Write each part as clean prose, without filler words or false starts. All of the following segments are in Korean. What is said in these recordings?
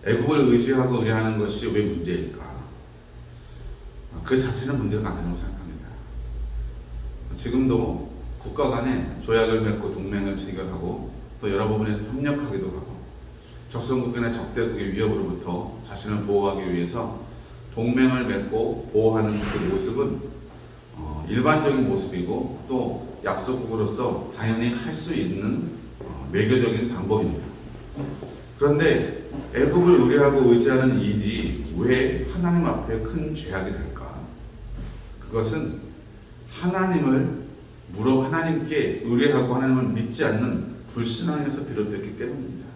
애국을 의지하고 의뢰하는 것이 왜 문제일까? 그 자체는 문제가 아니라고 생각합니다. 지금도 국가 간에 조약을 맺고 동맹을 체결하고 또 여러 부분에서 협력하기도 하고 적성국이나 적대국의 위협으로부터 자신을 보호하기 위해서 동맹을 맺고 보호하는 그 모습은 일반적인 모습이고 또 약소국으로서 당연히 할 수 있는 외교적인 방법입니다. 그런데 애국을 의뢰하고 의지하는 일이 왜 하나님 앞에 큰 죄악이 될까? 그것은 하나님께 의뢰하고 하나님을 믿지 않는 불신앙에서 비롯됐기 때문입니다.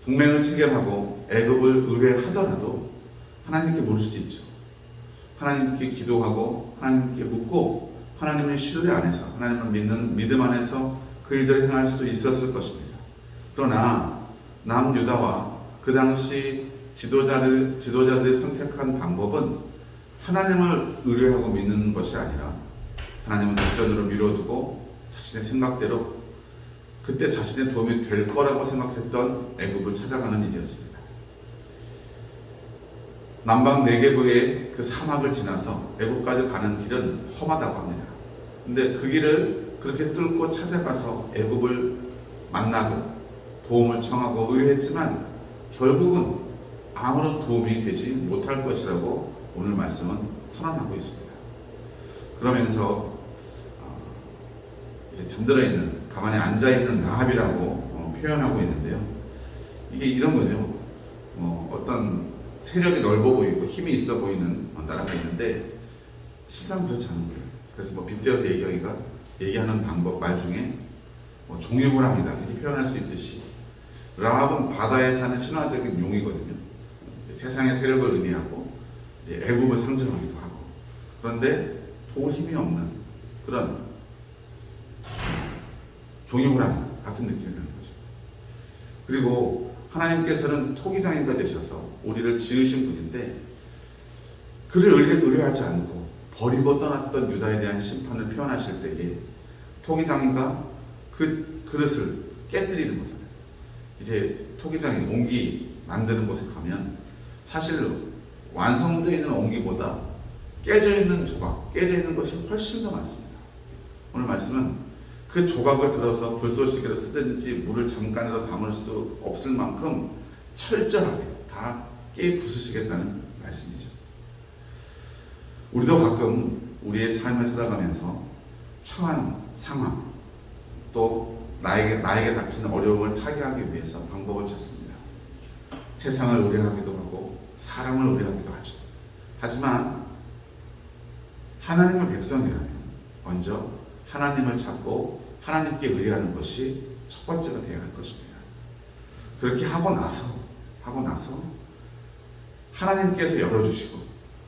동맹을 체결하고 애국을 의뢰하더라도 하나님께 물을 수 있죠. 하나님께 기도하고 하나님께 묻고 하나님의 신뢰 안에서 하나님을 믿는 믿음 안에서 그 일들을 행할 수 있었을 것입니다. 그러나 남유다와 그 당시 지도자들이 선택한 방법은 하나님을 의뢰하고 믿는 것이 아니라 하나님은 뒷전으로 밀어두고 자신의 생각대로 그때 자신의 도움이 될 거라고 생각했던 애굽을 찾아가는 일이었습니다. 남방 네게브의 그 사막을 지나서 애굽까지 가는 길은 험하다고 합니다. 근데 그 길을 그렇게 뚫고 찾아가서 애굽을 만나고 도움을 청하고 의뢰했지만 결국은 아무런 도움이 되지 못할 것이라고 오늘 말씀은 선언하고 있습니다. 그러면서 이제 잠들어 있는, 가만히 앉아 있는 라합이라고 표현하고 있는데요. 이게 이런 거죠. 어떤 세력이 넓어 보이고 힘이 있어 보이는 나라가 있는데 실상 그렇지 않은 거예요. 그래서 빗대어서 얘기하는 방법 말 중에 종이호랑이다 이렇게 표현할 수 있듯이 라합은 바다에 사는 신화적인 용이거든요. 세상의 세력을 의미하고 애국을 상징하기도 하고, 그런데 도울 힘이 없는 그런 종이호랑이 같은 느낌이라는 거죠. 그리고 하나님께서는 토기장인가 되셔서 우리를 지으신 분인데 그를 의뢰하지 않고 버리고 떠났던 유다에 대한 심판을 표현하실 때에 토기장인가 그 그릇을 깨뜨리는 거잖아요. 이제 토기장이 옹기 만드는 곳에 가면 사실 완성되어 있는 옹기보다 깨져 있는 조각, 깨져 있는 것이 훨씬 더 많습니다. 오늘 말씀은 그 조각을 들어서 불쏘시개로 쓰든지 물을 잠깐이라도 담을 수 없을 만큼 철저하게 다 깨 부수시겠다는 말씀이죠. 우리도 가끔 우리의 삶을 살아가면서 처한 상황 또 나에게 닥치는 어려움을 타개하기 위해서 방법을 찾습니다. 세상을 의뢰하기도 하고 사람을 의뢰하기도 하죠. 하지만 하나님의 백성이라면 먼저 하나님을 찾고 하나님께 의뢰하는 것이 첫 번째가 되어야 할 것입니다. 그렇게 하고 나서 하나님께서 열어주시고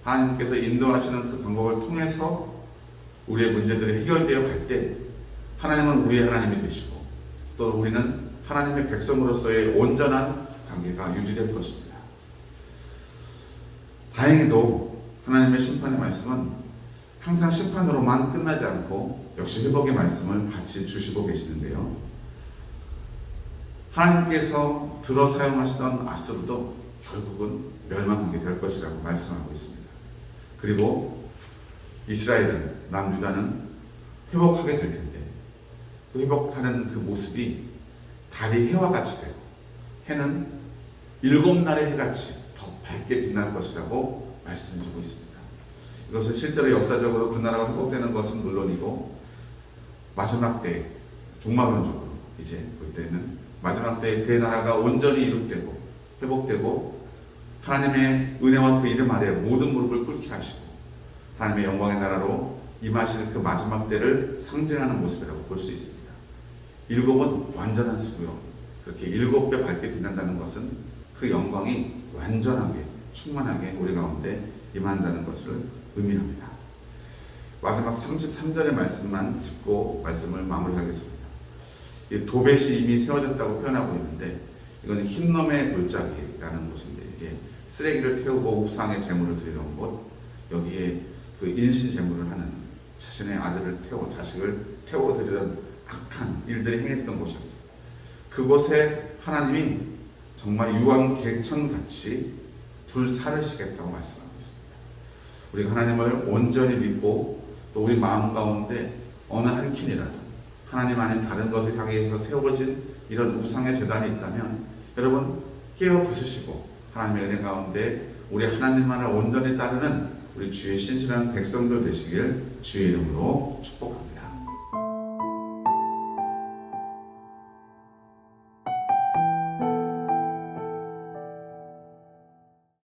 하나님께서 인도하시는 그 방법을 통해서 우리의 문제들이 해결되어 갈 때 하나님은 우리의 하나님이 되시고 또 우리는 하나님의 백성으로서의 온전한 관계가 유지될 것입니다. 다행히도 하나님의 심판의 말씀은 항상 심판으로만 끝나지 않고 역시 회복의 말씀을 같이 주시고 계시는데요. 하나님께서 들어 사용하시던 아수르도 결국은 멸망하게 될 것이라고 말씀하고 있습니다. 그리고 이스라엘은, 남유다는 회복하게 될 텐데 그 회복하는 그 모습이 달이 해와 같이 되고 해는 7날의 해같이 더 밝게 빛날 것이라고 말씀해주고 있습니다. 이것은 실제로 역사적으로 그 나라가 회복되는 것은 물론이고 마지막 때 종말론적으로 이제 그때는 마지막 때 그 나라가 온전히 이룩되고 회복되고 하나님의 은혜와 그 이름 아래 모든 무릎을 꿇게 하시고 하나님의 영광의 나라로 임하실 그 마지막 때를 상징하는 모습이라고 볼 수 있습니다. 7은 완전한 수고요. 그렇게 7배 밝게 빛난다는 것은 그 영광이 완전하게 충만하게 우리 가운데 임한다는 것을 의미합니다. 마지막 33절의 말씀만 짚고 말씀을 마무리하겠습니다. 이 도벳이 이미 세워졌다고 표현하고 있는데 이거는 흰놈의 골짜기라는 곳인데 이게 쓰레기를 태우고 우상의 제물을 드리던 곳, 여기에 그 인신 제물을 하는 자신의 아들을 자식을 태워 드리던 악한 일들이 행해지던 곳이었어요. 그곳에 하나님이 정말 유황객천같이 불사르시겠다고 말씀하고 있습니다. 우리가 하나님을 온전히 믿고 또 우리 마음 가운데 어느 한 켠이라도 하나님 아닌 다른 것을 향해서 세워진 이런 우상의 제단이 있다면 여러분 깨어 부수시고 하나님의 은혜 가운데 우리 하나님만을 온전히 따르는 우리 주의 신실한 백성들 되시길 주의 이름으로 축복합니다.